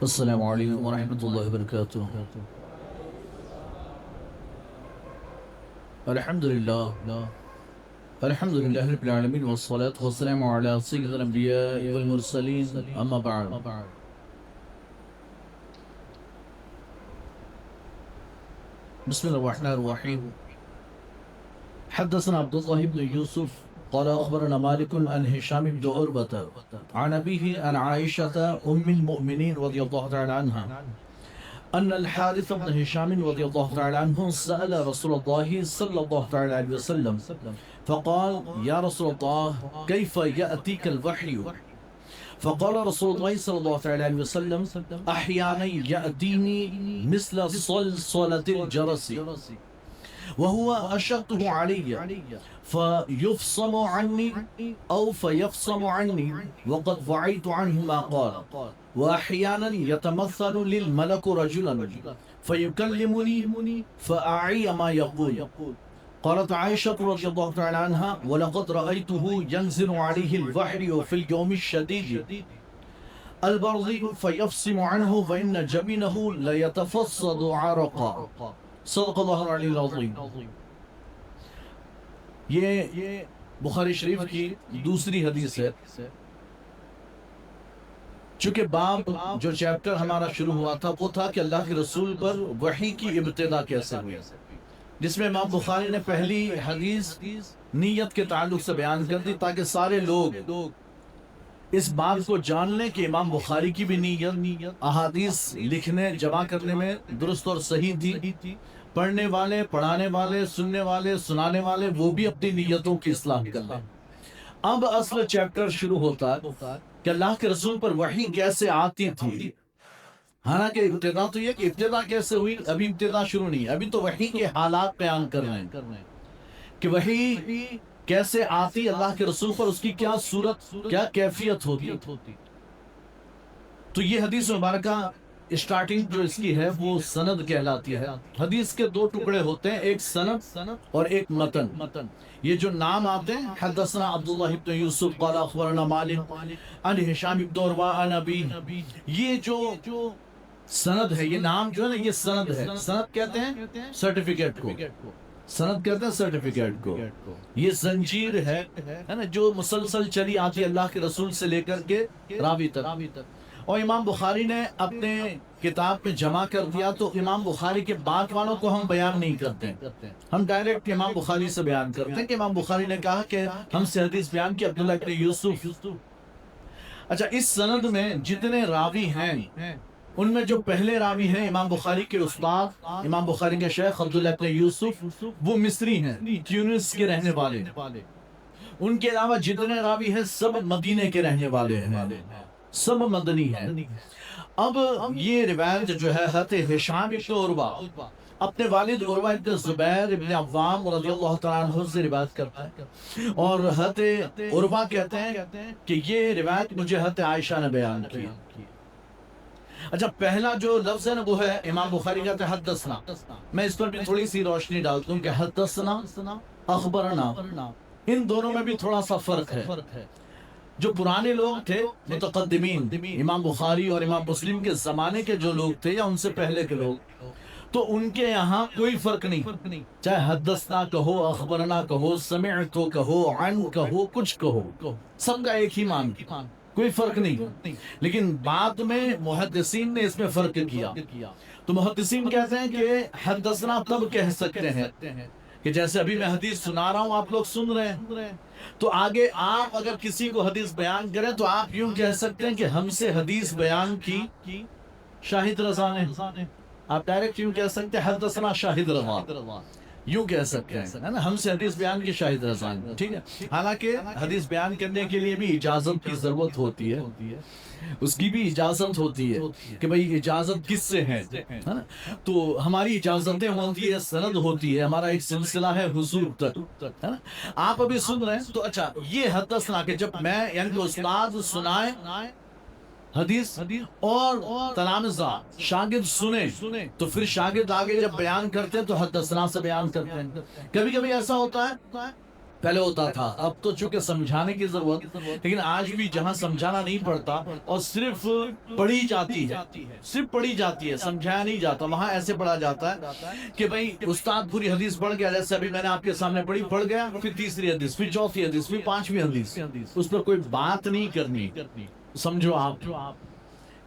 السلام علیکم ورحمۃ اللہ وبرکاتہ۔ الحمد للہ رب العالمین والصلاة والسلام علی سید الانبیاء والمرسلین، اما بعد۔ بسم اللہ الرحمن الرحیم۔ حدثنا عبد الله بن يوسف قال أخبرنا مالك عن هشام بن عروة عن أبيه عن عائشة أم المؤمنين رضي الله تعالى عنها أن الحارث بن هشام رضي الله تعالى عنه سأل رسول الله صلى الله تعالى عليه وسلم فقال يا رسول الله كيف يأتيك الوحي؟ فقال رسول الله صلى الله تعالى عليه وسلم أحيانا يأتيني مثل صلصلة الجرس وهو أشقه علي فيفصم عني أو فيفصم عني وقد وعيت عنه ما قال، وأحيانا يتمثل للملك رجلا فيكلمني فأعي ما يقول. قالت عائشة رضي الله تعالى عنها ولقد رأيته ينزل عليه الوحي في اليوم الشديد البرد فيفصم عنه فإن جبينه ليتفصد عرقا. صدق اللہ العلی العظیم۔ یہ بخاری شریف کی دوسری حدیث ہے۔ چونکہ باب جو چیپٹر ہمارا شروع ہوا تھا وہ تھا کہ اللہ کے رسول پر وحی کی ابتدا کیسے ہوئی، جس میں امام بخاری نے پہلی حدیث نیت کے تعلق سے بیان کر دی تاکہ سارے لوگ اس بات کو جان لیں کہ امام بخاری کی بھی نیت احادیث لکھنے جمع کرنے میں درست اور صحیح تھی، پڑھنے والے، پڑھانے والے، سننے والے، سنانے والے وہ بھی اپنی نیتوں کی اصلاح کر لیں۔ اب اصل چیپٹر شروع ہوتا ہے کہ اللہ کے رسول پر وحی کیسے آتی تھی۔ حالانکہ ابتدا تو یہ کہ ابتدا کیسے ہوئی، ابھی ابتدا شروع نہیں، ابھی تو وحی کے حالات بیان کر رہے ہیں کہ وحی کیسے آتی اللہ کے رسول پر، اس کی کیا صورت، کیا کیفیت ہوتی۔ تو یہ حدیث مبارکہ اسٹارٹنگ جو اس کی ہے وہ سند کہلاتی ہے۔ حدیث کے دو ٹکڑے ہوتے ہیں، ایک سند اور ایک متن۔ یہ جو نام آتے ہیں حدثنا عبداللہ بن یوسف قال اخبرنا مالک عن ہشام بن عروہ عن ابیہ، یہ جو سند ہے، یہ نام جو ہے نا یہ سند ہے۔ سند کہتے ہیں سرٹیفکیٹ کو، سند کہتے ہیں سرٹیفکیٹ کو۔ یہ زنجیر ہے نا جو مسلسل چلی آتی اللہ کے رسول سے لے کر کے راوی تک۔ اور امام بخاری نے اپنے کتاب میں جمع کر دیا، تو امام بخاری کے بعد والوں کو ہم بیان نہیں کرتے، ہم ڈائریکٹ امام بخاری سے بیان کرتے ہیں کہ امام بخاری نے کہا کہ ہم سے حدیث بیان کی عبداللہ بن یوسف۔ اچھا، اس سند میں جتنے راوی ہیں ان میں جو پہلے راوی ہیں امام بخاری کے استاد، امام بخاری کے شیخ عبداللہ بن یوسف، وہ مصری ہیں، تیونس کے رہنے والے۔ ان کے علاوہ جتنے راوی ہیں سب مدینے کے رہنے والے ہیں، سب مدنی ہیں۔ اب یہ روایت جو ہے حضرت ہشام بن عروہ اپنے والد عروہ بن زبیر بن عوام رضی اللہ تعالیٰ عنہ سے روایت کرتا ہے، اور حضرت عروہ کہتے ہیں کہ یہ روایت مجھے حضرت عائشہ نے بیان کی۔ اچھا، پہلا جو لفظ ہے نا وہ ہے امام بخاری کہتے ہیں حدثنا۔ میں اس پر بھی تھوڑی سی روشنی ڈالتا ہوں کہ حدثنا، اخبرنا، ان دونوں میں بھی تھوڑا سا فرق ہے۔ جو پرانے لوگ تھے متقدمین، امام بخاری اور امام مسلم کے زمانے کے جو لوگ تھے یا ان سے پہلے کے لوگ، تو ان کے یہاں کوئی فرق نہیں، چاہے حدثنا کہو، اخبرنا کہو، سمعت کہو، عن کہو، کچھ کہو، سب کا ایک ہی مان، کوئی فرق نہیں۔ لیکن بعد میں محدثین نے اس میں فرق کیا، تو محدثین کہتے ہیں کہ حدثنا تب کہہ سکتے ہیں کہ جیسے ابھی میں حدیث سنا رہا ہوں، آپ لوگ سن رہے ہیں، تو آگے آپ اگر کسی کو حدیث بیان کریں تو آپ یوں کہہ سکتے ہیں کہ ہم سے حدیث بیان کی شاہد رضا نے۔ آپ ڈائریکٹ یوں کہہ سکتے ہیں حدثنا شاہد رضا، یوں کہہ سکتے ہیں نا، ہم سے حدیث بیان کی شاہد رضا نے، ٹھیک ہے۔ حالانکہ حدیث بیان کرنے کے لیے بھی اجازت کی ضرورت ہوتی ہے، اس کی بھی اجازت ہوتی ہے کہ بھئی اجازت کس سے ہے نا۔ تو ہماری اجازتیں ہوتی ہے، سند ہوتی ہے، ہمارا ایک سلسلہ ہے حضور تک، ہے نا۔ آپ ابھی سن رہے ہیں تو اچھا، یہ حدثنا کہ جب میں یعنی کہ استاد سنائے حدیث اور تلامذہ شاگرد سنے، تو پھر شاگرد آگے جب بیان کرتے ہیں تو حدثنا سے بیان کرتے ہیں۔ کبھی کبھی ایسا ہوتا ہے پہلے ہوتا تھا، اب تو چونکہ سمجھانے کی ضرورت، لیکن آج بھی جہاں سمجھانا نہیں پڑتا اور صرف پڑھی جاتی ہے، صرف پڑھی جاتی ہے، سمجھایا نہیں جاتا، وہاں ایسے پڑھا جاتا ہے کہ بھئی استاد پوری حدیث پڑھ گیا، جیسے ابھی میں نے آپ کے سامنے پڑھ گیا، پھر تیسری حدیث، پھر چوتھی حدیث، پھر پانچویں حدیث، اس پر کوئی بات نہیں کرنی، سمجھو آپ،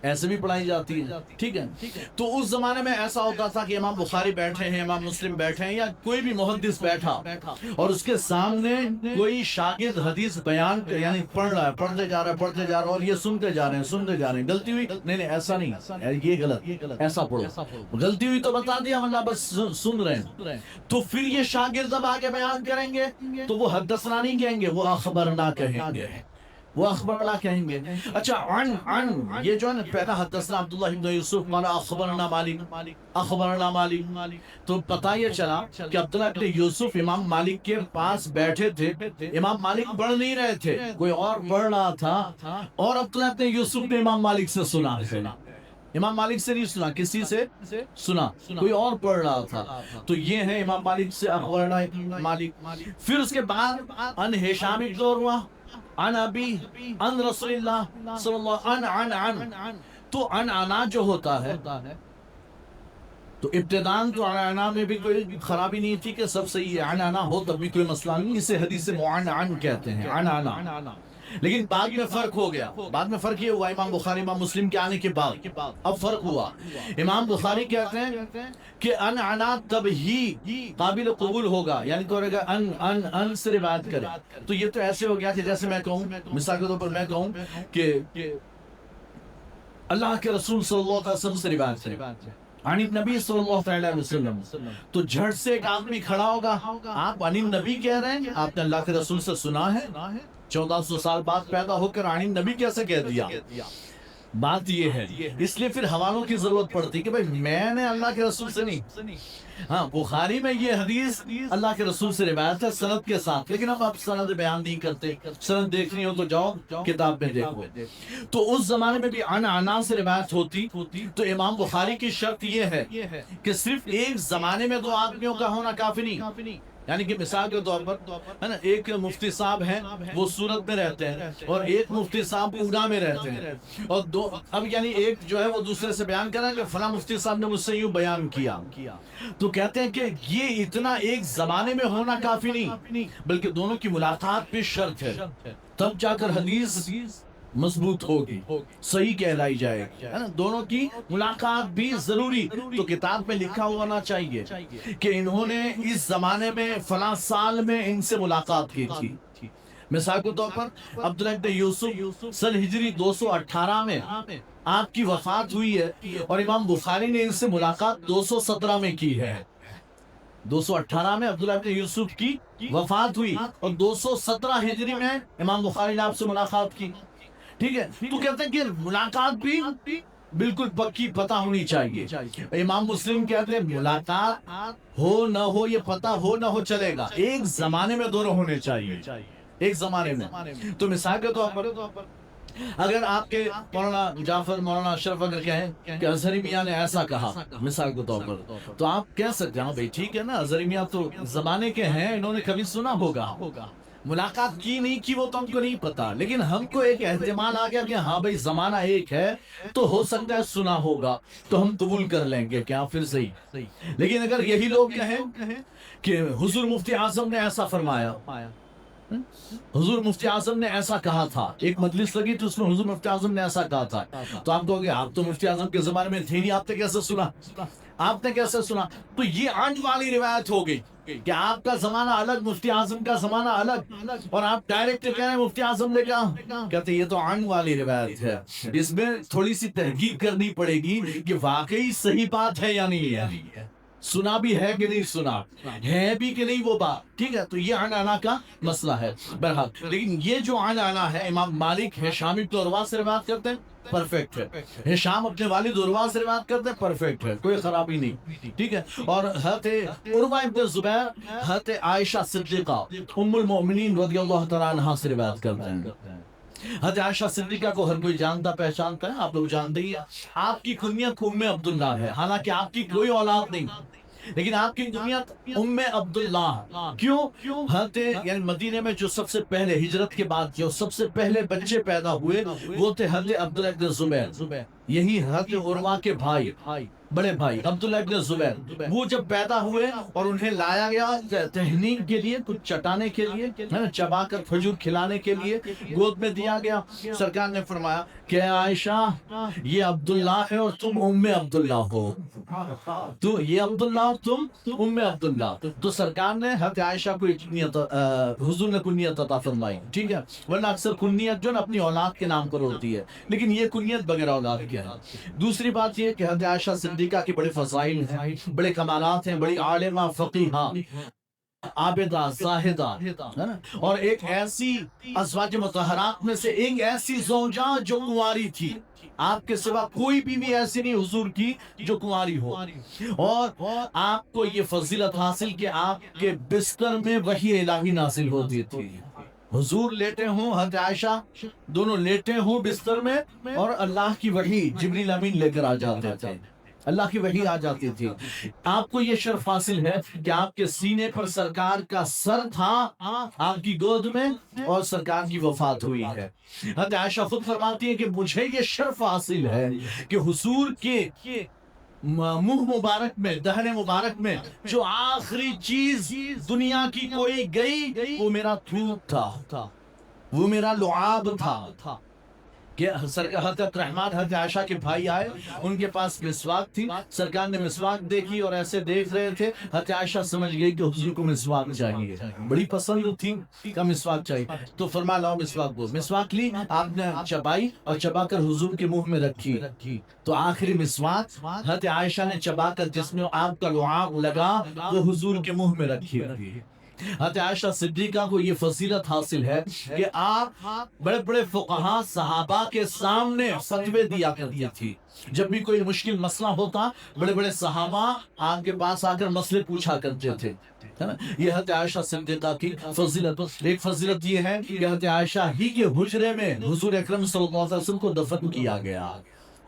ایسے بھی پڑھائی جاتی ہے، ٹھیک ہے۔ تو اس زمانے میں ایسا ہوتا تھا کہ امام بخاری بیٹھے ہیں، امام مسلم بیٹھے ہیں، یا کوئی بھی محدث بیٹھا اور اس کے سامنے کوئی شاگرد حدیث بیان یعنی پڑھ رہا ہے، پڑھتے جا رہا ہے اور یہ سنتے جا رہے ہیں، غلطی ہوئی نہیں ایسا نہیں، یہ غلط، ایسا پڑھو، غلطی ہوئی تو بتا دیا، ورنہ بس سن رہے ہیں۔ تو پھر یہ شاگرد جب آگے بیان کریں گے تو وہ حدثنا نہیں کہیں گے، وہ اخبرنا کہیں گے، وہ اخبرنا کہیں گے۔ اچھا عن یہ جو ہے نا، پہلا حدثنا عبداللہ ابن یوسف، مانا اخبرنا مالک، تو پتہ یہ چلا کہ عبداللہ ابن یوسف امام مالک کے پاس بیٹھے تھے، امام مالک پڑھ نہیں رہے تھے، کوئی اور پڑھ رہا تھا، اور عبداللہ ابن یوسف نے امام مالک سے سنا، امام مالک سے نہیں سنا، کسی سے سنا، کوئی اور پڑھ رہا تھا۔ تو یہ ہے امام مالک سے اخبرنا مالک۔ پھر اس کے بعد ان ہشام دور ہوا، عن ابی عن رسول اللہ صلی اللہ عن تو عن جو ہوتا ہے، تو ابتدان تو عن میں بھی کوئی خرابی نہیں تھی کہ سب صحیح ہے، عن ہو تب بھی کوئی مسئلہ نہیں، اسے حدیث معن کہتے ہیں، عن۔ لیکن بعد میں فرق ہو گیا، بعد میں فرق یہ ہوا امام بخاری امام مسلم کے آنے کے بعد اب فرق ہوا، امام بخاری کہتے ہیں کہ ان تب ہی قابل قبول ہوگا، یعنی تو اگر ان سے روایت کرے تو یہ تو ایسے ہو گیا کہ جیسے میں کہوں، مثال کے طور پر میں کہوں کہ اللہ کے رسول صلی اللہ علیہ وسلم سے روایت کرے، عن النبی صلی اللہ علیہ وسلم، تو جھٹ سے ایک آدمی کھڑا ہوگا، آپ عن النبی کہہ رہے ہیں، آپ نے اللہ کے رسول سے سنا ہے، 1400 سال بعد پیدا ہو کر عن النبی کیسے کہہ دیا؟ بات یہ ہے، اس لیے پھر حوالوں کی ضرورت پڑتی کہ بھئی میں نے اللہ کے رسول سے نہیں، ہاں بخاری میں یہ حدیث اللہ کے رسول سے روایت ہے سند کے ساتھ، لیکن اب آپ سند بیان نہیں کرتے، سند دیکھنی ہو تو جاؤ کتاب میں دیکھو۔ تو اس زمانے میں بھی عن سے روایت ہوتی تو امام بخاری کی شرط یہ ہے کہ صرف ایک زمانے میں دو آدمیوں کا ہونا کافی نہیں، یعنی کہ مثال کے طور پر ہے نا، ایک مفتی صاحب ہیں وہ سورت میں رہتے ہیں اور ایک مفتی صاحب اونا میں رہتے ہیں، اور دو اب یعنی ایک جو ہے وہ دوسرے سے بیان کرا کہ فلاں مفتی صاحب نے مجھ سے یوں بیان کیا، تو کہتے ہیں کہ یہ اتنا ایک زمانے میں ہونا کافی نہیں، بلکہ دونوں کی ملاقات بھی شرط ہے، تب جا کر حدیث مضبوط ہوگی، صحیح کہلائی جائے گی، ہے نا، دونوں کی ملاقات بھی ضروری، تو کتاب میں لکھا ہونا چاہیے کہ انہوں نے اس زمانے میں فلاں سال میں ان سے ملاقات کی تھی۔ مثال کے طور پر عبداللہ بن یوسف سن ہجری 218 میں آپ کی وفات ہوئی ہے، اور امام بخاری نے ان سے ملاقات 217 میں کی ہے، 218 میں عبداللہ بن یوسف کی وفات ہوئی اور 217 ہجری میں امام بخاری نے آپ سے ملاقات کی، ٹھیک ہے۔ تو کہتے ہیں کہ ملاقات بھی بالکل پکی پتہ ہونی چاہیے۔ امام مسلم کہتے ہیں ملاقات ہو نہ ہو، یہ پتہ ہو نہ ہو چلے گا، ایک زمانے میں دونوں ہونے چاہیے، ایک زمانے میں۔ تو مثال کے طور پر اگر آپ کے مولانا جعفر مولانا اشرف اگر کہیں کہ اظہری میاں نے ایسا کہا مثال کے طور پر، تو آپ کہہ سکتے ہیں ہاں بھائی ٹھیک ہے نا، اظہری میاں تو زمانے کے ہیں، انہوں نے کبھی سنا ہوگا، ملاقات کی نہیں کی وہ تو ہم کو نہیں پتا، لیکن ہم کو ایک احتمال آ گیا کہ ہاں بھائی زمانہ ایک ہے تو ہو سکتا ہے سنا ہوگا، تو ہم قبول کر لیں گے کہ ہاں پھر صحیح۔ لیکن اگر یہی لوگ کہیں کہ حضور مفتی اعظم نے ایسا فرمایا، حضور مفتی اعظم نے ایسا کہا تھا، ایک مجلس لگی تو اس میں حضور مفتی اعظم نے ایسا کہا تھا، تو آپ کہو گے آپ تو مفتی اعظم کے زمانے میں تھے نہیں، آپ نے کیسے سنا، آپ نے کیسے سنا؟ تو یہ عن والی روایت ہو گئی کہ آپ کا زمانہ الگ، مفتی اعظم کا زمانہ الگ، اور آپ ڈائریکٹ کہہ رہے ہیں مفتی اعظم نے کہا، کہتے یہ تو عن والی روایت ہے، اس میں تھوڑی سی تحقیق کرنی پڑے گی کہ واقعی صحیح بات ہے یا نہیں ہے، سنا بھی ہے کہ نہیں سنا ہے بھی کہ نہیں وہ بات، ٹھیک ہے۔ تو یہ عن کا مسئلہ ہے بہرحال، لیکن یہ جو عن ہے امام مالک ہشام بن عروہ سے روایت کرتے ہیں، پرفیکٹ ہے، ہشام اپنے والد عروہ سے روایت کرتے ہیں، پرفیکٹ ہے، کوئی خرابی نہیں، ٹھیک ہے۔ اور حضرت عروہ ابن زبیر حضرت عائشہ صدیقہ ام المؤمنین رضی اللہ تعالیٰ عنہا سے روایت کرتے ہیں۔ حضرت عائشہ صدیقہ کو ہر کوئی جانتا پہچانتا ہے، آپ لوگ جانتے ہی ہیں، آپ کی کنیت ام عبداللہ ہے، حالانکہ آپ کی کوئی اولاد نہیں، لیکن آپ کی کنیت ام عبداللہ کیوں؟ حضرت یعنی مدینے میں جو سب سے پہلے ہجرت کے بعد جو سب سے پہلے بچے پیدا ہوئے وہ تھے حضرت عبداللہ ابن زبیر، یہی حضرت عروہ کے بھائی، بڑے بھائی عبداللہ ابن زبیر۔ وہ جب پیدا ہوئے اور انہیں لایا گیا تہنیک کے لیے، کچھ چٹانے کے لیے، ہے نا، چبا کر کھجور کھلانے کے لیے گود میں دیا گیا۔ سرکار نے فرمایا کہ عائشہ یہ عبداللہ ہے اور تم ام عبداللہ ہو، تو یہ عبداللہ تم ام عبداللہ۔ تو سرکار نے حضرت عائشہ کو کنیت، حضور نے کنیت عطا فرمائی، ٹھیک ہے، ورنہ اکثر کنیت جو نا اپنی اولاد کے نام پر ہوتی ہے، لیکن یہ کنیت بغیر اولاد کیا ہے۔ دوسری بات یہ کہ حضرت عائشہ صدیقہ کے بڑے فضائل ہیں، بڑے کمالات ہیں، بڑی عالمہ، فقیہہ، عابدہ، زاہدہ، ہے نا، اور ایک ایسی ازواج مطہرات میں سے ایک ایسی زوجہ جو کنواری تھی۔ آپ کے سوا کوئی بھی ایسی نہیں حضور کی جو کنواری ہو، اور آپ کو یہ فضیلت حاصل کہ آپ کے بستر میں وحی الہی نازل ہوتی تھی۔ حضور لیٹے ہوں، حضرت عائشہ دونوں لیٹے ہوں بستر میں، اور اللہ کی وحی جبریل امین لے کر آ جاتے تھے، اللہ کی وحی آ جاتی تھی۔ آپ کو یہ شرف حاصل ہے کہ آپ کے سینے پر سرکار کا سر تھا، آپ کی گود میں، اور سرکار کی وفات ہوئی ہے۔ حضرت عائشہ خود فرماتی ہے کہ مجھے یہ شرف حاصل ہے کہ حضور کے منہ مبارک میں، دہن مبارک میں جو آخری چیز دنیا کی کوئی گئی وہ میرا تھوک تھا، وہ میرا لعاب تھا۔ کہ حضرت رحمان حضرت عائشہ کے بھائی آئے، ان کے پاس مسواک تھی، سرکار نے مسواک دیکھی اور ایسے دیکھ رہے تھے، حضرت عائشہ سمجھ گئی کہ حضور کو مسواک چاہیے، بڑی پسند تھی کا مسواک چاہیے، تو فرمایا لاؤ مسواک دو۔ مسواک لی، آپ نے چبائی اور چبا کر حضور کے منہ میں رکھی، تو آخری مسواک حضرت عائشہ نے چبا کر جس میں آپ کا لعاب لگا وہ حضور کے منہ میں رکھی۔ حضرت عائشہ صدیقہ کو یہ فضیلت حاصل ہے کہ آپ بڑے بڑے فقہاء صحابہ کے سامنے فتوے دیا کرتی تھی۔ جب بھی کوئی مشکل مسئلہ ہوتا بڑے بڑے صحابہ آپ کے پاس آ کر مسئلے پوچھا کرتے تھے، ہے نا۔ یہ حضرت عائشہ صدیقہ کی فضیلت۔ ایک فضیلت یہ ہے کہ حضرت عائشہ ہی کے حجرے میں حضور اکرم صلی اللہ علیہ وسلم کو دفن کیا گیا۔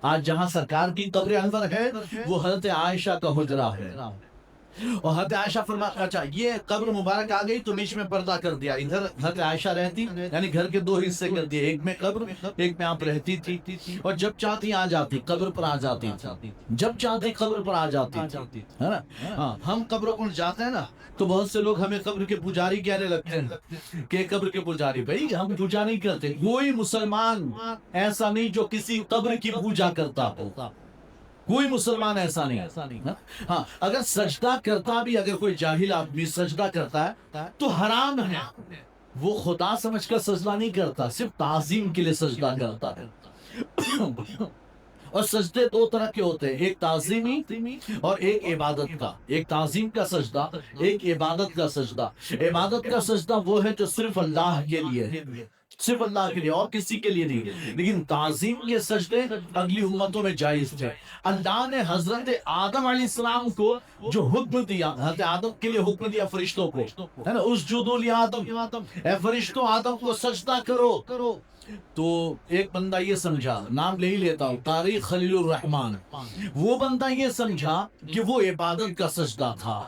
آج جہاں سرکار کی قبر انور ہے وہ حضرت عائشہ کا حجرہ ہے، اور حضرت عائشہ فرمایا اچھا یہ قبر مبارک آ گئی تو بیچ میں پردہ کر دیا، ادھر حضرت عائشہ رہتی، یعنی گھر کے دو حصے کر دیے، ایک میں قبر، ایک میں آپ رہتی تھی، اور جب چاہتی آ جاتی قبر پر آ جاتی، جب چاہتی قبر پر آ جاتی، ہے نا۔ ہاں، ہم قبروں پر جاتے ہیں نا تو بہت سے لوگ ہمیں قبر کے پجاری کہنے لگتے ہیں کہ قبر کے پجاری، بھائی ہم پوجا نہیں کرتے، کوئی مسلمان ایسا نہیں جو کسی قبر کی پوجا کرتا ہو، کوئی مسلمان ایسا نہیں۔ ہاں، اگر سجدہ کرتا بھی، اگر کوئی جاہل آدمی سجدہ کرتا ہے تو حرام ہے، وہ خدا سمجھ کر سجدہ نہیں کرتا، صرف تعظیم کے لیے سجدہ کرتا ہے۔ اور سجدے دو طرح کے ہوتے ہیں، ایک تعظیمی اور ایک عبادت کا، ایک تعظیم کا سجدہ، ایک عبادت کا سجدہ۔ عبادت کا سجدہ وہ ہے جو صرف اللہ کے لیے، صرف اللہ کے لیے، اور کسی کے لیے نہیں۔ لیکن تعظیم کے سجدے اگلی امتوں میں جائز تھے۔ اللہ نے حضرت آدم علیہ السلام کو جو حکم دیا، حضرت آدم کے لیے حکم دیا فرشتوں کو، ہے نا، اسجدوا لآدم، اے فرشتوں آدم کو سجدہ کرو، تو ایک بندہ یہ سمجھا، نام لے ہی لیتا ہوں، طارق خلیل الرحمن، وہ بندہ یہ سمجھا کہ وہ عبادت کا سجدہ تھا،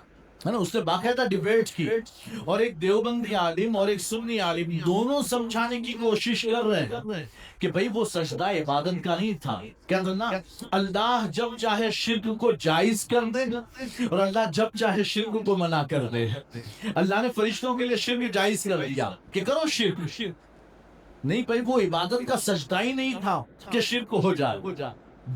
ہے نا۔ اس نے باقاعدہ ڈیبیٹ کی، اور ایک دیوبندی عالم اور ایک سنی عالم دونوں سمجھانے کی کوشش کر رہے ہیں کہ بھئی وہ سجدہ عبادت کا نہیں تھا، کیا نا، اللہ جب چاہے شرک کو جائز کر دے اور اللہ جب چاہے شرک کو منع کر دے۔ اللہ نے فرشتوں کے لیے شرک جائز کر دیا کہ کرو شرک، نہیں بھئی وہ عبادت کا سجدہ ہی نہیں تھا کہ شرک ہو جائے،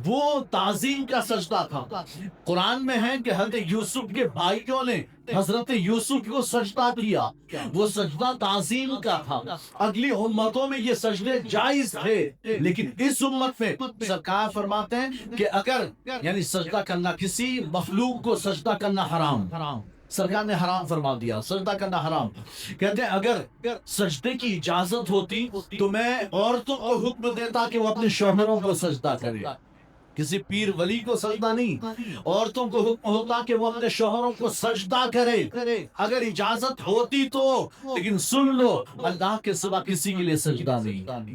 وہ تعظیم کا سجدہ تھا۔ قرآن میں ہے کہ حضرت یوسف کے بھائیوں نے حضرت یوسف کو سجدہ کیا، وہ سجدہ تعظیم کا تھا۔ اگلی امتوں میں یہ سجدے جائز تھے، لیکن اس امت میں سرکار فرماتے ہیں کہ اگر یعنی سجدہ کرنا، کسی مخلوق کو سجدہ کرنا حرام، سرکار نے حرام فرما دیا، سجدہ کرنا حرام۔ کہتے ہیں اگر سجدے کی اجازت ہوتی تو میں عورتوں کو حکم دیتا کہ وہ اپنے شوہروں کو سجدہ کرے، کسی پیر ولی کو سجدہ نہیں، عورتوں کو حکم ہوتا کہ وہ اپنے شوہروں کو سجدہ کرے اگر اجازت ہوتی تو، لیکن سن لو اللہ کے سوا کسی کے لیے سجدہ نہیں۔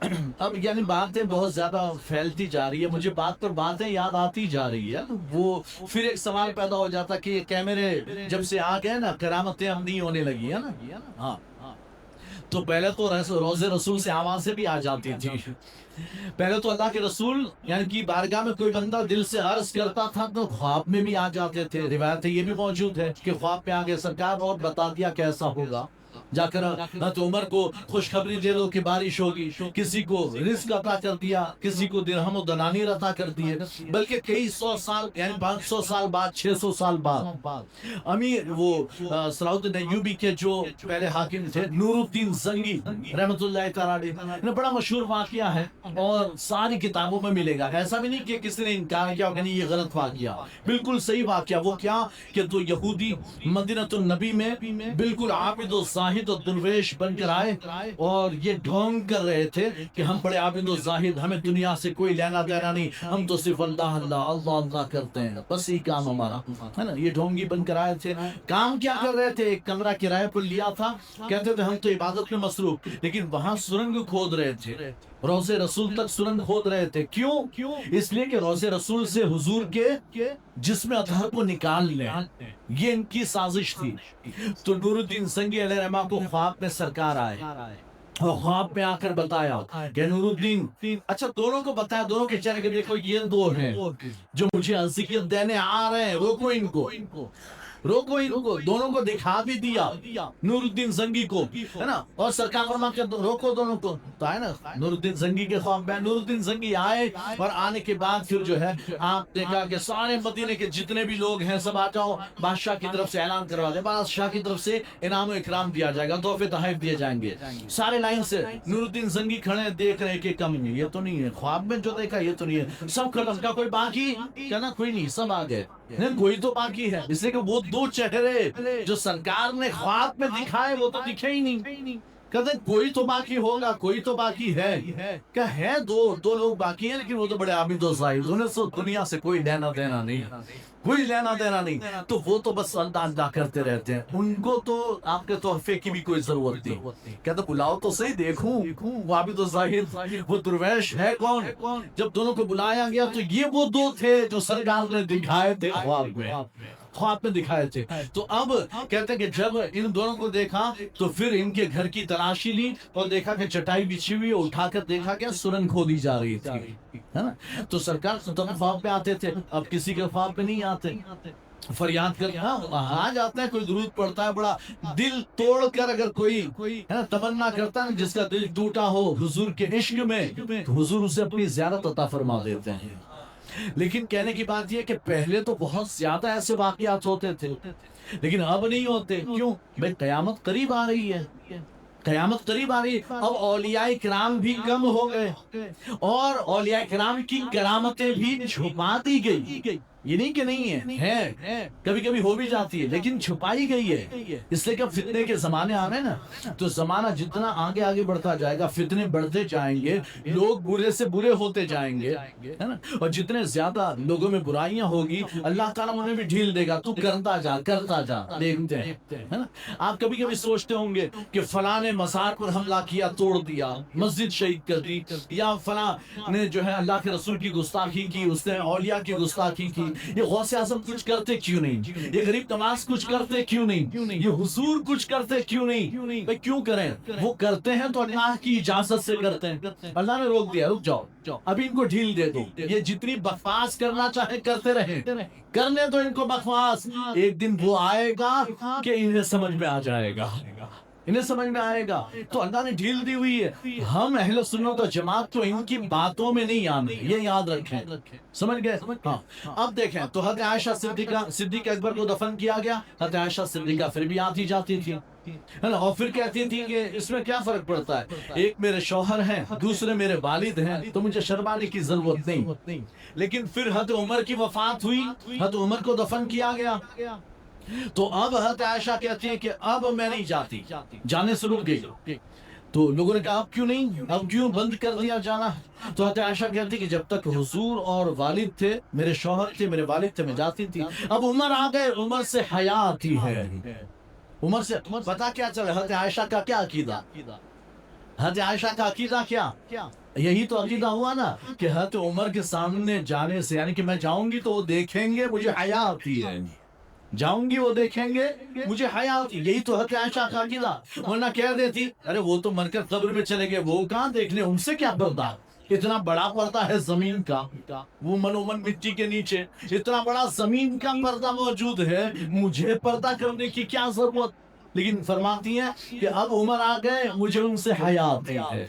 اب یعنی باتیں بہت زیادہ پھیلتی جا رہی ہے، مجھے بات پر باتیں یاد آتی جا رہی ہے، وہ پھر ایک سوال پیدا ہو جاتا کہ یہ کیمرے جب سے آ گئے نا کرامتیں ہم نہیں ہونے لگی ہے نا. ہاں تو پہلے تو روز رسول سے آوازیں بھی آ جاتی تھی. پہلے تو اللہ کے رسول یعنی کہ بارگاہ میں کوئی بندہ دل سے عرض کرتا تھا تو خواب میں بھی آ جاتے تھے. روایت یہ بھی موجود ہے کہ خواب میں آگے سرکار اور بتا دیا کیسا ہوگا. جا کر حضرت عمر کو خوشخبری دے دو کہ بارش ہوگی، کسی کو رزق عطا کر دیا، کسی کو درہم و دنانیر عطا کر دیے. بلکہ کئی 100 سال یعنی 500 سال بعد، 600 سال بعد امیر وہ صلاح الدین ایوبی کے جو پہلے حاکم تھے نور الدین زنگی رحمۃ اللہ تعالی علیہ، بڑا مشہور واقعہ ہے اور ساری کتابوں میں ملے گا. ایسا بھی نہیں کہ کسی نے انکار کیا کہ نہیں یہ غلط واقعہ، بالکل صحیح واقعہ. وہ کیا کہ تو یہودی مدینہ النبی میں بالکل عابد و زاہد و درویش بن کر آئے اور یہ ڈھونگ کر رہے تھے کہ ہم بڑے عابد و زاہد، ہمیں دنیا سے کوئی لینا دینا نہیں، ہم تو صرف اللہ اللہ اللہ اللہ کرتے ہیں، بس یہ کام ہمارا ہے نا. یہ ڈھونگی بن کر آئے تھے. کام کیا کر رہے تھے؟ ایک کمرہ کرایہ پر لیا تھا، کہتے تھے ہم تو عبادت میں مصروف، لیکن وہاں سرنگ کھود رہے تھے، روضے رسول تک سرنگ کھود رہے تھے. کیوں؟ اس لیے کہ روضے رسول سے حضور کے جسم اطہر کو نکال لیں، یہ ان کی سازش تھی. تو نور الدین زنگی علیہ رحمہ کو خواب میں سرکار آئے اور خواب میں آ کر بتایا کہ نور الدین، اچھا دونوں کو بتایا، دونوں کے چہرے کے دیکھو یہ دو ہیں جو مجھے اذیت دینے آ رہے ہیں، روکو ان کو، روکو ان کو. دونوں کو دکھا بھی دیا نور الدین زنگی کو ہے نا. اور سرکار فرما کے روکو دونوں کو، تو ہے نا نور الدین زنگی کے خواب میں نور الدین زنگی آئے اور آنے کے بعد پھر جو ہے آپ دیکھا کہ سارے مدینے کے جتنے بھی لوگ ہیں سب آ جاؤ، بادشاہ کی طرف سے اعلان کروا دے، بادشاہ کی طرف سے انعام و اکرام دیا جائے گا، تحفے تحائف دیے جائیں گے. سارے لائن سے نور الدین زنگی کھڑے ہیں، دیکھ رہے کہ کم نہیں، یہ تو نہیں ہے خواب میں جو دیکھا یہ تو نہیں ہے. سب ختم کا کوئی باقی کہنا کوئی نہیں، سب آ گئے. کوئی تو باقی ہے، اس لیے کہ وہ دو چہرے جو سرکار نے خواب میں دکھائے وہ تو دکھے ہی نہیں. کہتے ہیں کوئی تو باقی ہوگا، کوئی تو باقی ہے. کہ ہے دو لوگ باقی ہیں، لیکن وہ تو بڑے عابد و زاہد، انہیں تو دنیا سے کوئی لینا دینا نہیں، کوئی لینا دینا نہیں. تو وہ تو بس اللہ اللہ کرتے رہتے ہیں، ان کو تو آپ کے تحفے کی بھی کوئی ضرورت نہیں. کہتے بلاؤ تو صحیح دیکھوں وہ عابد و زاہد وہ درویش ہے کون. جب دونوں کو بلایا گیا تو یہ وہ دو تھے جو سرکار نے دکھائے تھے خواب میں دکھائے تھے. تو اب کہتے ہیں کہ جب ان دونوں کو دیکھا تو پھر ان کے گھر کی تلاشی لی اور دیکھا کہ چٹائی بچھی ہوئی، اٹھا کر دیکھا کہ سرنگ کھودی جا رہی تھی ہے نا. تو سرکار تب خواب پہ آتے تھے، اب کسی کے خواب پہ نہیں آتے. فریاد کر آ جاتے ہیں، کوئی درود پڑتا ہے، بڑا دل توڑ کر اگر کوئی ہے نا تمنا کرتا ہے جس کا دل ٹوٹا ہو حضور کے عشق میں، تو حضور اسے اپنی زیارت عطا فرما دیتے ہیں. لیکن کہنے کی بات یہ کہ پہلے تو بہت زیادہ ایسے واقعات ہوتے تھے، لیکن اب نہیں ہوتے. کیوں بھائی؟ قیامت قریب آ رہی ہے، قیامت قریب آ رہی ہے. اب اولیاء کرام بھی کم ہو گئے اور اولیاء کرام کی کرامتیں بھی چھپا دی گئی. یہ نہیں کہ نہیں ہے، کبھی کبھی ہو بھی جاتی ہے لیکن چھپائی گئی ہے. اس لیے کہ فتنے کے زمانے آ رہے ہیں نا، تو زمانہ جتنا آگے بڑھتا جائے گا، فتنے بڑھتے جائیں گے، لوگ برے سے برے ہوتے جائیں گے ہے نا. اور جتنے زیادہ لوگوں میں برائیاں ہوگی اللہ تعالیٰ انہیں بھی ڈھیل دے گا، تو کرتا جا دیکھتے ہیں ہے نا. آپ کبھی کبھی سوچتے ہوں گے کہ فلاں نے مزار پر حملہ کیا، توڑ دیا، مسجد شہید کر دی، یا فلاں نے جو ہے اللہ کے رسول کی گستاخی کی، اس نے اولیاء کی گستاخی کی. یہ غوث اعظم کچھ کرتے کیوں نہیں؟ یہ غریب نواز کچھ کرتے کیوں نہیں؟ یہ حضور کچھ کرتے کیوں نہیں؟ بھائی کیوں کریں؟ وہ کرتے ہیں تو اللہ کی اجازت سے کرتے ہیں. اللہ نے روک دیا، رک جاؤ، ابھی ان کو ڈھیل دے دو، یہ جتنی بکواس کرنا چاہے کرتے رہیں، کرنے تو ان کو بکواس. ایک دن وہ آئے گا کہ انہیں سمجھ میں آ جائے گا، انہیں سمجھ میں آئے گا. تو اللہ نے ڈھیل دی ہوئی ہے. ہم اہل سنت و جماعت تو ان کی باتوں میں نہیں آنے، یہ یاد رکھیں. سمجھ گئے؟ ہاں. اب دیکھیں تو حضرت عائشہ صدیقہ اکبر کو دفن کیا گیا. حضرت عائشہ صدیقہ پھر بھی آتی جاتی تھی ہے نا، اور پھر کہتی تھی کہ اس میں کیا فرق پڑتا ہے، ایک میرے شوہر ہیں، دوسرے میرے والد ہیں، تو مجھے شرمانے کی ضرورت نہیں. لیکن پھر حضرت عمر کی وفات ہوئی، حضرت عمر کو دفن کیا گیا. تو اب حضرت عائشہ کہتی ہیں کہ اب میں نہیں جاتی، جانے سے رک گئی. تو لوگوں نے کہا اب کیوں نہیں، اب کیوں بند کر دیا جانا؟ تو حضرت عائشہ کہتی کہ جب تک حضور اور والد تھے، میرے شوہر تھے، میرے والد تھے، میں جاتی تھی. اب عمر آ گئے، عمر سے حیا آتی ہے. عمر سے پتا کیا چلا حضرت عائشہ کا کیا عقیدہ؟ حضرت عائشہ کا عقیدہ کیا؟ یہی تو عقیدہ ہوا نا کہ حضرت عمر کے سامنے جانے سے، یعنی کہ میں جاؤں گی تو وہ دیکھیں گے مجھے حیا آتی ہے، جاؤں گی وہ دیکھیں گے مجھے حیا آتی ہے، یہی تو حضرت عائشہ کا عقیدہ۔ ورنہ کہہ دیتی ارے وہ تو مر کر قبر میں چلے گئے، وہ کہاں دیکھ لیں، ان سے کیا پردہ، اتنا بڑا پردہ ہے زمین کا، وہ منومن مٹی کے نیچے اتنا بڑا زمین کا پردہ موجود ہے، مجھے پردہ کرنے کی کیا ضرورت؟ لیکن فرماتی ہیں کہ اب عمر آ گئے، مجھے ان سے حیا آتی ہے،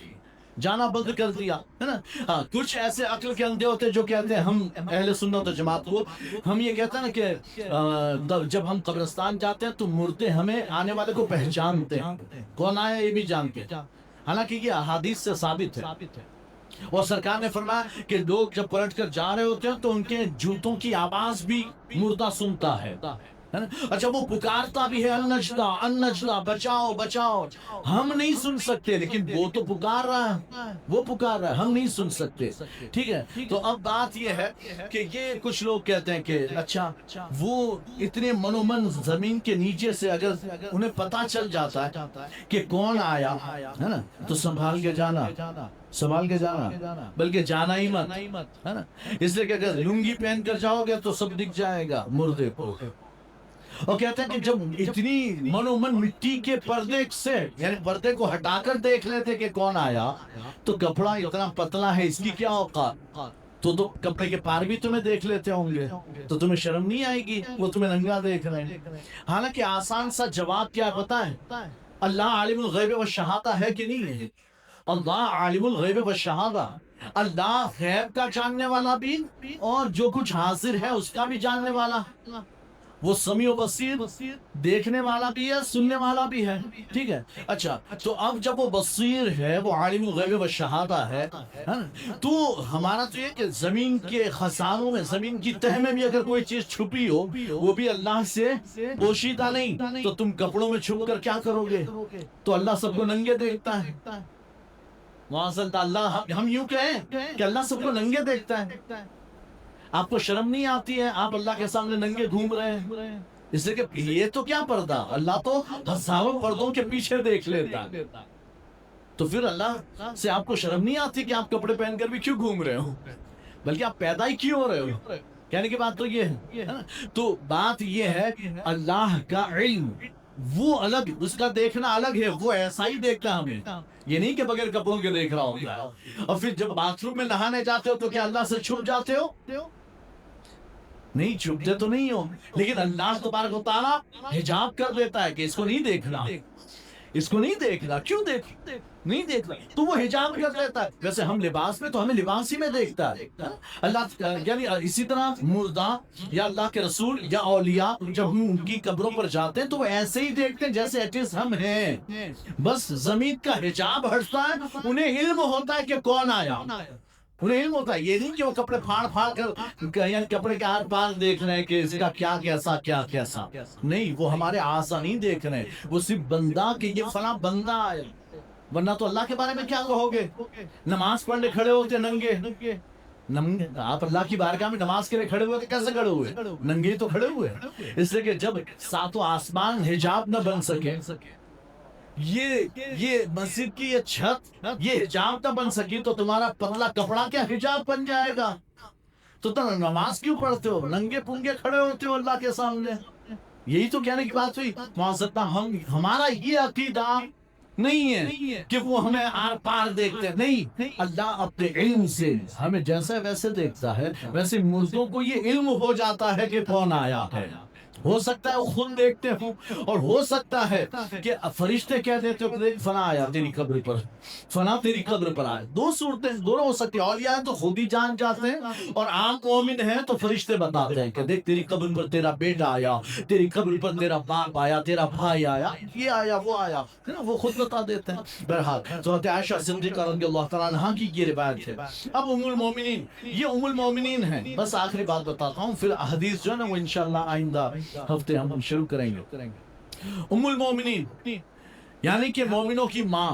جانا بند کر دیا ہے نا۔ ہاں کچھ ایسے عقل کے اندھے ہوتے جو کہتے ہیں، ہم اہل سنت و جماعت کو ہم یہ کہتے ہیں نا کہ جب ہم قبرستان جاتے ہیں تو مردے ہمیں آنے والے کو پہچانتے ہیں، کون آیا یہ بھی جانتے ہیں، حالانکہ یہ احادیث سے ثابت ہے۔ اور سرکار نے فرمایا کہ لوگ جب پلٹ کر جا رہے ہوتے ہیں تو ان کے جوتوں کی آواز بھی مردہ سنتا ہے۔ اچھا وہ پکارتا بھی ہے النجدہ النجدہ، بچاؤ بچاؤ، ہم نہیں سن سکتے لیکن وہ تو پکار رہا ہے، وہ پکار رہا ہے، ہم نہیں سن سکتے، ٹھیک ہے۔ تو اب بات یہ ہے کہ یہ کچھ لوگ کہتے ہیں کہ اچھا وہ اتنے منومن زمین کے نیچے سے اگر انہیں پتا چل جاتا ہے کہ کون آیا ہے نا تو سنبھال کے جانا، سنبھال کے جانا، بلکہ جانا ہی مت ہے نا، اس لیے کہ اگر لنگی پہن کر جاؤ گے تو سب دکھ جائے گا مردے کو۔ اور کہتے ہیں کہ جب اتنی منومن مٹی کے پردے سے، یعنی پردے کو ہٹا کر دیکھ لیتے کہ کون آیا، تو کپڑا اتنا پتلا ہے، اس کی کیا اوقات، تو کپڑے کے پار بھی تمہیں دیکھ لیتے ہوں گے، تو تمہیں شرم نہیں آئے گی، وہ تمہیں ننگا دیکھ رہے ہیں۔ حالانکہ آسان سا جواب کیا پتہ ہے، اللہ عالم الغیب والشہادہ ہے کہ نہیں ہے؟ اللہ عالم الغیب والشہادہ، اللہ غیب کا جاننے والا بھی اور جو کچھ حاضر ہے اس کا بھی جاننے والا، وہ سمیع و بصیر، دیکھنے والا بھی ہے سننے والا بھی ہے، ٹھیک ہے۔ اچھا تو اب جب وہ بصیر ہے، وہ عالم الغیب والشہادہ ہے، تو ہمارا تو یہ کہ زمین کے خزانوں میں، زمین کی تہ میں بھی اگر کوئی چیز چھپی ہو وہ بھی اللہ سے پوشیدہ نہیں، تو تم کپڑوں میں چھپ کر کیا کرو گے؟ تو اللہ سب کو ننگے دیکھتا ہے، اللہ ہم یوں کہیں کہ اللہ سب کو ننگے دیکھتا ہے، آپ کو شرم نہیں آتی ہے، آپ اللہ کے سامنے ننگے گھوم رہے ہیں، اس لیے کہ یہ تو کیا پردہ، اللہ تو ہزاروں پردوں کے پیچھے دیکھ لیتا ہے، تو پھر اللہ سے آپ کو شرم نہیں آتی کہ آپ کپڑے پہن کر بھی کیوں گھوم رہے ہو، بلکہ آپ پیدا ہی کیوں ہو رہے ہو؟ کہنے کی بات تو یہ ہے، تو بات یہ ہے اللہ کا علم وہ الگ، اس کا دیکھنا الگ ہے، وہ ایسا ہی دیکھتا ہمیں، یہ نہیں کہ بغیر کپڑوں کے دیکھ رہا ہوتا ہے۔ اور پھر جب باتھ روم میں نہانے جاتے ہو تو کیا اللہ سے چھپ جاتے ہو؟ نہیں چھپتے تو نہیں ہو، لیکن اللہ تبارک و تعالیٰ حجاب کر دیتا ہے کہ اس کو نہیں دیکھنا، اس کو نہیں دیکھنا، کیوں نہیں دیکھنا، تو وہ حجاب کر دیتا ہے۔ ویسے ہم لباس میں تو ہمیں لباس ہی میں دیکھتا ہے اللہ، یعنی اسی طرح مردہ یا اللہ کے رسول یا اولیاء جب ہم ان کی قبروں پر جاتے ہیں تو وہ ایسے ہی دیکھتے ہیں جیسے ایٹس ہم ہیں، بس زمین کا حجاب ہٹتا ہے، انہیں علم ہوتا ہے کہ کون آیا، انہیں علم ہوتا ہے، یہ نہیں کہ وہ کپڑے پھاڑ کر یعنی کپڑے کے آر پار دیکھ رہے ہیں کہ اس کا کیا کیسا، نہیں، وہ ہمارے آسا نہیں دیکھ رہے ہیں، وہ صرف بندہ کہ یہ فلاں بندہ آیا، ورنہ تو اللہ کے بارے میں کیا کہو گے؟ نماز پڑھنے کھڑے ہوتے ننگے، آپ اللہ کی بارگاہ میں نماز کے لیے کھڑے ہوئے کیسے کھڑے ہوئے؟ ننگے تو کھڑے ہوئے، اس لیے کہ جب ساتوں آسمان حجاب نہ بن سکے، یہ مسجد کی یہ چھت یہ حجاب نہ بن سکی تو تمہارا پتلا کپڑا کیا حجاب بن جائے گا؟ تو تم نماز کیوں پڑھتے ہو؟ ننگے پنگے کھڑے ہوتے ہو اللہ کے سامنے، یہی تو کہنے کی بات ہوئی۔ ہمارا یہ عقیدہ نہیں ہے کہ وہ ہمیں آر پار دیکھتے ہیں، نہیں، اللہ اپنے علم سے ہمیں جیسے ویسے دیکھتا ہے، ویسے مردوں کو یہ علم ہو جاتا ہے کہ کون آیا ہے، ہو سکتا ہے وہ خود دیکھتے ہوں، اور ہو سکتا ہے کہ فرشتے کہہ دیتے ہو کہ فلاں آیا تیری قبر پر، فلاں تیری قبر پر آیا، دو صورتیں دونوں ہو سکتی ہیں، اولیاء ہیں تو خود ہی جان جاتے ہیں، اور عام مومن ہیں تو فرشتے بتاتے ہیں کہ دیکھ تیری قبر پر تیرا بیٹا آیا، تیری قبر پر تیرا باپ آیا، تیرا بھائی آیا، یہ آیا وہ آیا، وہ خود بتا دیتے ہیں۔ بہرحال تو حضرت عائشہ صدیقہ رضی اللہ تعالیٰ عنہا کی یہ روایت ہے۔ اب ام المومنین، یہ ام المومنین ہیں، بس آخری بات بتاتا ہوں، پھر حدیث جو ہے نا وہ انشاءاللہ آئندہ ہفتے ہم شروع کریں گے۔ ام المومنین یعنی کہ مومنوں کی ماں،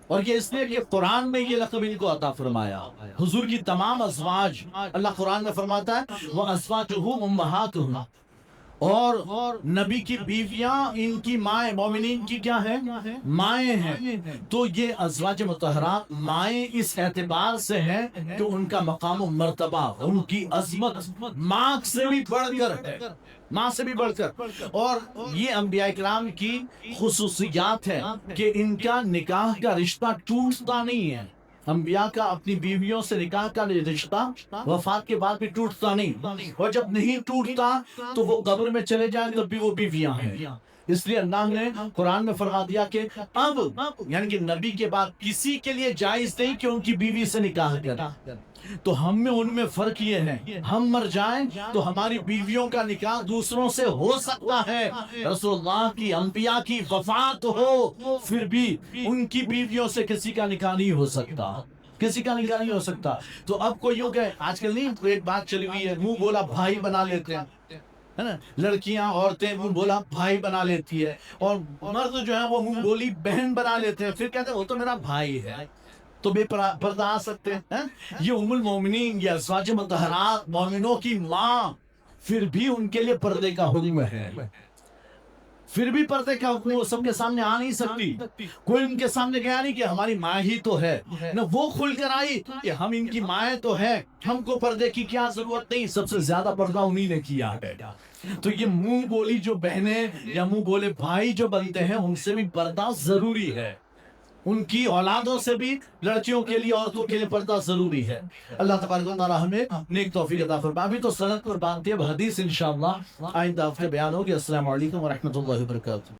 اور یہ اس لیے کہ قرآن میں یہ لقب ان کو عطا فرمایا، حضور کی تمام ازواج، اللہ قرآن میں فرماتا ہے وَأَزْوَاجُهُ أُمَّهَاتُهُمْ، اور نبی کی بیویاں ان کی مائیں مومنین کی کیا ہے؟ مائیں ہیں. تو یہ ازواج مطہرات مائیں اس اعتبار سے ہیں کہ ان کا مقام و مرتبہ، ان کی عظمت ماں سے بھی بڑھ کر ہے، ماں سے بھی بڑھ کر. اور یہ انبیاء کرام کی خصوصیات ہے کہ ان کا نکاح کا رشتہ ٹوٹتا نہیں ہے. انبیاء کا اپنی بیویوں سے نکاح کا رشتہ وفات کے بعد بھی ٹوٹتا نہیں، اور جب نہیں ٹوٹتا تو وہ قبر میں چلے جائیں تب بھی وہ بیویاں ہیں. اس لیے اللہ نے قرآن میں فرما دیا کہ اب یعنی کہ نبی کے بعد کسی کے لیے جائز نہیں کہ ان کی بیوی سے نکاح کرے. تو ہم میں ان میں فرق یہ ہے، ہم مر جائیں تو ہماری بیویوں کا نکاح دوسروں سے ہو سکتا ہے. رسول اللہ کی انبیاء کی وفات ہو پھر بھی ان کی بیویوں سے کسی کا نکاح نہیں ہو سکتا، کسی کا نکاح نہیں ہو سکتا. تو اب کوئی یوں کہ آج کل نہیں ایک بات چلی ہوئی ہے، منہ بولا بھائی بنا لیتے ہیں، ہے نا؟ لڑکیاں عورتیں منہ بولا بھائی بنا لیتی ہے، اور مرد جو ہے وہ منہ بولی بہن بنا لیتے ہیں، پھر کہتے ہیں وہ تو میرا بھائی ہے، تو بے پردہ آ سکتے ہیں. یہ ام المومنین، یہ ازواج مطہرات مومنوں کی ماں، پھر بھی ان کے لیے پردے کا حکم ہے، پھر بھی پردے کا حکم. وہ سب کے سامنے آ نہیں سکتی، کوئی ان کے سامنے گیا نہیں کہ ہماری ماں ہی تو ہے، نہ وہ کھل کر آئی کہ ہم ان کی مائیں تو ہے، ہم کو پردے کی کیا ضرورت نہیں. سب سے زیادہ پردہ انہی نے کیا ہے. تو یہ منہ بولی جو بہنیں یا منہ بولے بھائی جو بنتے ہیں ان سے بھی پردہ ضروری ہے، ان کی اولادوں سے بھی لڑکیوں کے لیے عورتوں کے لیے پردہ ضروری ہے. اللہ تبارک و تعالی ہمیں نیک توفیق عطا فرمائے. ابھی تو سند پر بات ہے، اب حدیث انشاءاللہ آئندہ ہفتے بیان ہوگی. السلام علیکم ورحمۃ اللہ وبرکاتہ.